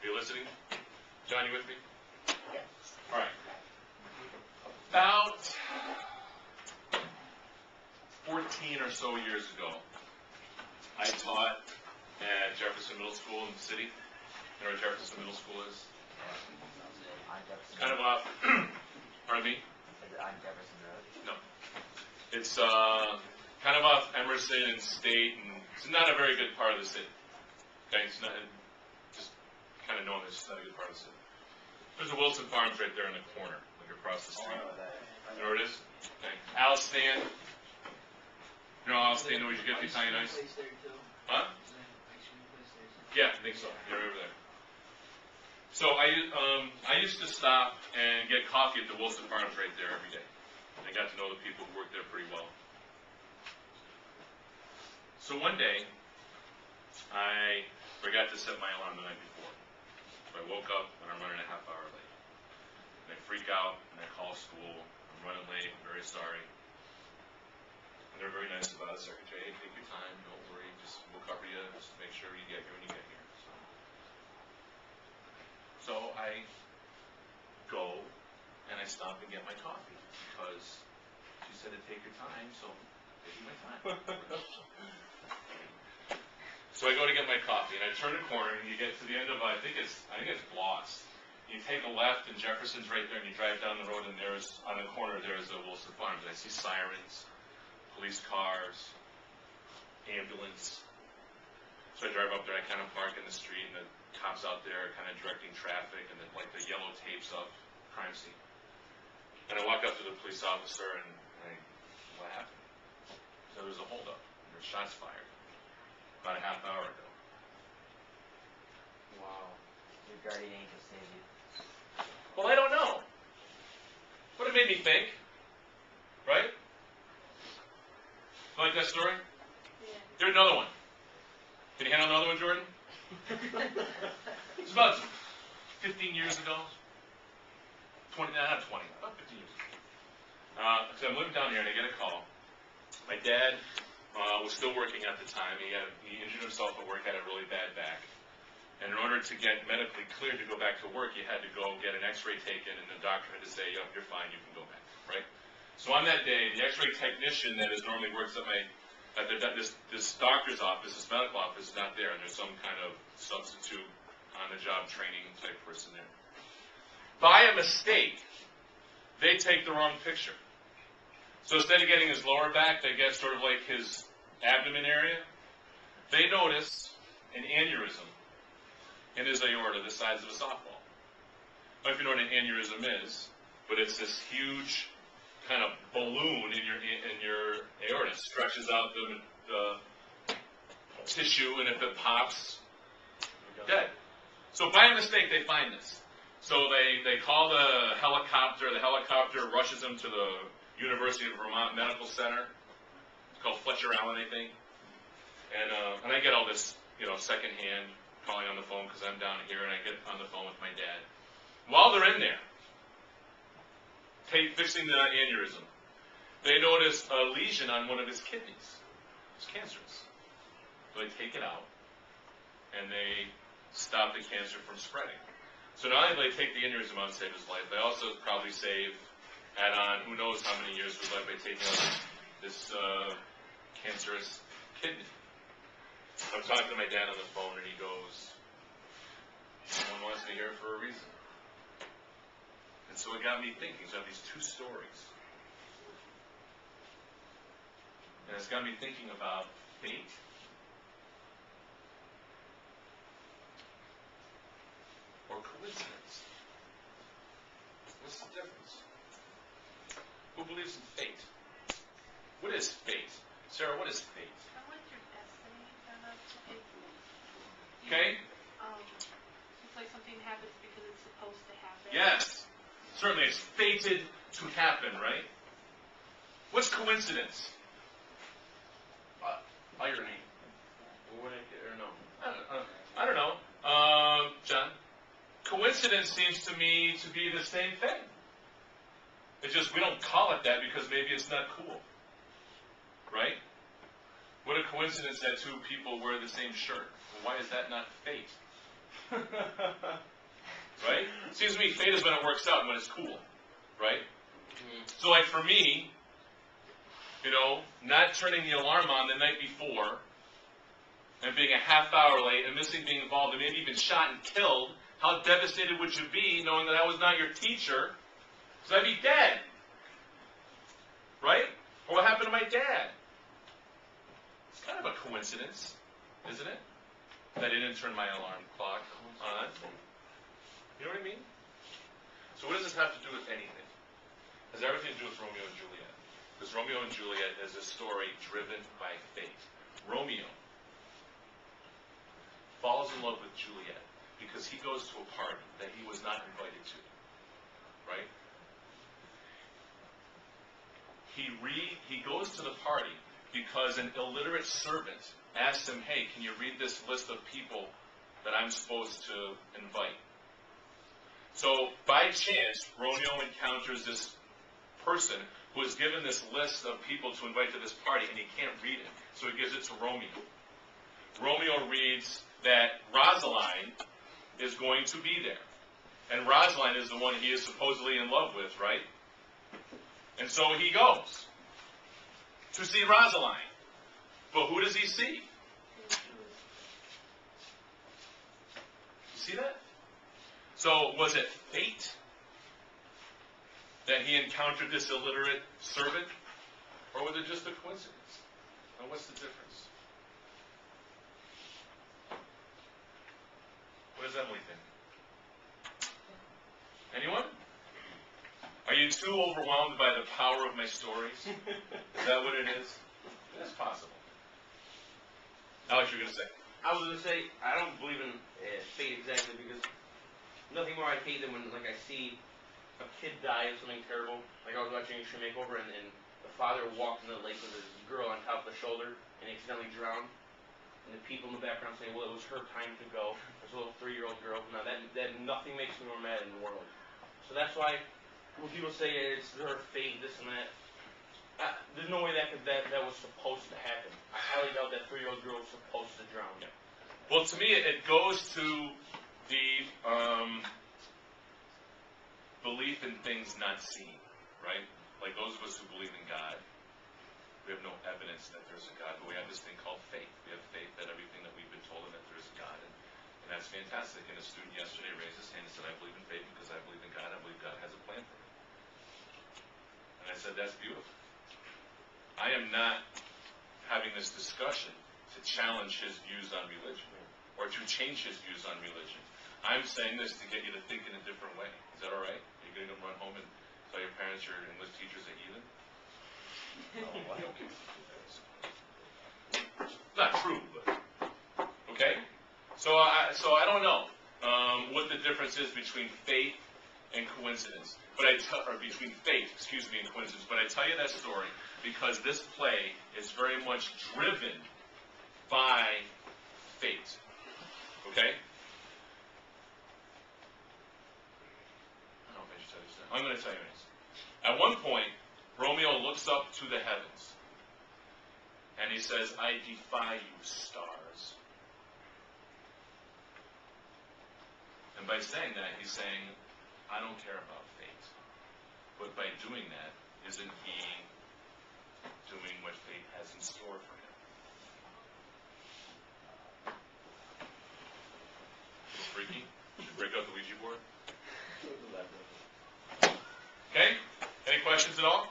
Are you listening? John, you with me? Yes. All right. About 14 or so years ago, I taught at Jefferson Middle School in the city. You know where Jefferson Middle School is? It's kind of off, pardon me? Is it on Jefferson Road? No. It's kind of off Emerson and State, and it's not a very good part of the city. Okay, it's not, just kind of known as just not a good part of the city. There's a Wilson Farms right there in the corner, like across the street. You know where it is? Okay. Al Stan. You know Al Stan, where you get the Italian ice? Huh? Yeah, I think so. You're over there. So I used to stop and get coffee at the Wilson Farms right there every day. I got to know the people who worked there pretty well. So one day, I forgot to set my alarm the night before. So I woke up and I'm running a half hour late. And I freak out and I call school. I'm running late. I'm very sorry. And they're very nice about it. Secretary, hey, take your time. Don't worry. We'll cover you. Just make sure you get here when you get here. So I go and I stop and get my coffee because she said to take your time, so I'm taking my time. So I go to get my coffee and I turn a corner and you get to the end of I think it's Bloss. You take a left and Jefferson's right there and you drive down the road and there's on the corner there's a Wilson Farms. And I see sirens, police cars, ambulance. So I drive up there, I kind of park in the street and the cops out there kind of directing traffic and then like the yellow tapes up crime scene. And I walk up to the police officer and what happened? So there was a holdup. There were shots fired about a half hour ago. Wow. Your guardian angel saved you. Well, I don't know. But it made me think. Right? You like that story? Yeah. Here's another one. Can you handle another one, Jordan? It was about 15 years ago. 20, not 20, about 15 years ago. So I'm living down here and I get a call. My dad was still working at the time. He injured himself at work, had a really bad back. And in order to get medically cleared to go back to work, you had to go get an x-ray taken and the doctor had to say, yep, you're fine, you can go back, right? So on that day, the x-ray technician that normally works at this doctor's office, this medical office, is not there, and there's some kind of substitute on-the-job training type person there. By a mistake, they take the wrong picture. So instead of getting his lower back, they get sort of like his abdomen area. They notice an aneurysm in his aorta the size of a softball. I don't know if you know what an aneurysm is, but it's this huge kind of balloon in your aorta. It stretches out the tissue, and if it pops, you're dead. So by mistake, they find this. So they call the helicopter. The helicopter rushes them to the University of Vermont Medical Center. It's called Fletcher Allen, I think. And I get all this, secondhand calling on the phone because I'm down here, and I get on the phone with my dad. While they're in there, fixing the aneurysm, they notice a lesion on one of his kidneys. It's cancerous. So they take it out, and they stop the cancer from spreading. So not only do they take the aneurysm out and save his life, they also probably add on who knows how many years of his life by taking out this cancerous kidney. I'm talking to my dad on the phone, and he goes, someone wants me here for a reason. And so it got me thinking. So I have these two stories. And it's got me thinking about fate. Or coincidence. What's the difference? Who believes in fate? What is fate? Sarah, what is fate? I want your destiny turned out to be. Okay? It's like something happens because it's supposed to happen. Yes. Certainly, it's fated to happen, right? What's coincidence? Irony. What would I get, or no? I don't know. John? Coincidence seems to me to be the same thing. It's just we don't call it that because maybe it's not cool. Right? What a coincidence that two people wear the same shirt. Well, why is that not fate? Right? Seems to me fate is when it works out and when it's cool. Right? So like for me, not turning the alarm on the night before and being a half hour late and missing being involved and maybe even shot and killed, how devastated would you be knowing that I was not your teacher? Because I'd be dead. Right? Or what happened to my dad? It's kind of a coincidence, isn't it? That I didn't turn my alarm clock on. You know what I mean? So what does this have to do with anything? It has everything to do with Romeo and Juliet. Because Romeo and Juliet is a story driven by fate. Romeo falls in love with Juliet because he goes to a party that he was not invited to. Right? He goes to the party because an illiterate servant asks him, hey, can you read this list of people that I'm supposed to invite? So, by chance, Romeo encounters this person who is given this list of people to invite to this party, and he can't read it. So he gives it to Romeo. Romeo reads that Rosaline is going to be there. And Rosaline is the one he is supposedly in love with, right? And so he goes to see Rosaline. But who does he see? You see that? So was it fate that he encountered this illiterate servant? Or was it just a coincidence? And what's the difference? What does Emily think? Anyone? Are you too overwhelmed by the power of my stories? Is that what it is? That's possible. Alex, you're going to say? I was going to say, I don't believe in fate exactly because nothing more I hate than when I see a kid die of something terrible. Like I was watching Extreme Makeover and the father walked into the lake with his girl on top of the shoulder and accidentally drowned. And the people in the background saying, well, it was her time to go. This little 3-year-old girl. Now that nothing makes me more mad in the world. So that's why when people say it's her fate, this and that, there's no way that was supposed to happen. I highly doubt that 3-year-old girl was supposed to drown. Yeah. Well, to me, it goes to the belief in things not seen, right? Like those of us who believe in God, we have no evidence that there's a God, but we have this thing called faith. We have faith that everything that we've been told and that there is a God, and that's fantastic. And a student yesterday raised his hand and said, I believe in faith because I believe in God. I believe God has a plan for me. And I said, that's beautiful. I am not having this discussion to challenge his views on religion or to change his views on religion. I'm saying this to get you to think in a different way. Is that all right? Are you going to run home and tell your parents your English teacher's a heathen? No, I don't care. Not true, but okay. So I don't know what the difference is between faith and coincidence, or between faith, and coincidence. But I tell you that story because this play is very much driven by fate. Okay. I don't know if I should tell you this. I'm going to tell you this. At one point, Romeo looks up to the heavens and he says, I defy you, stars. And by saying that, he's saying, I don't care about fate. But by doing that, isn't he doing what fate has in store for him? A little freaky? Should we break out the Ouija board? Okay? Any questions at all?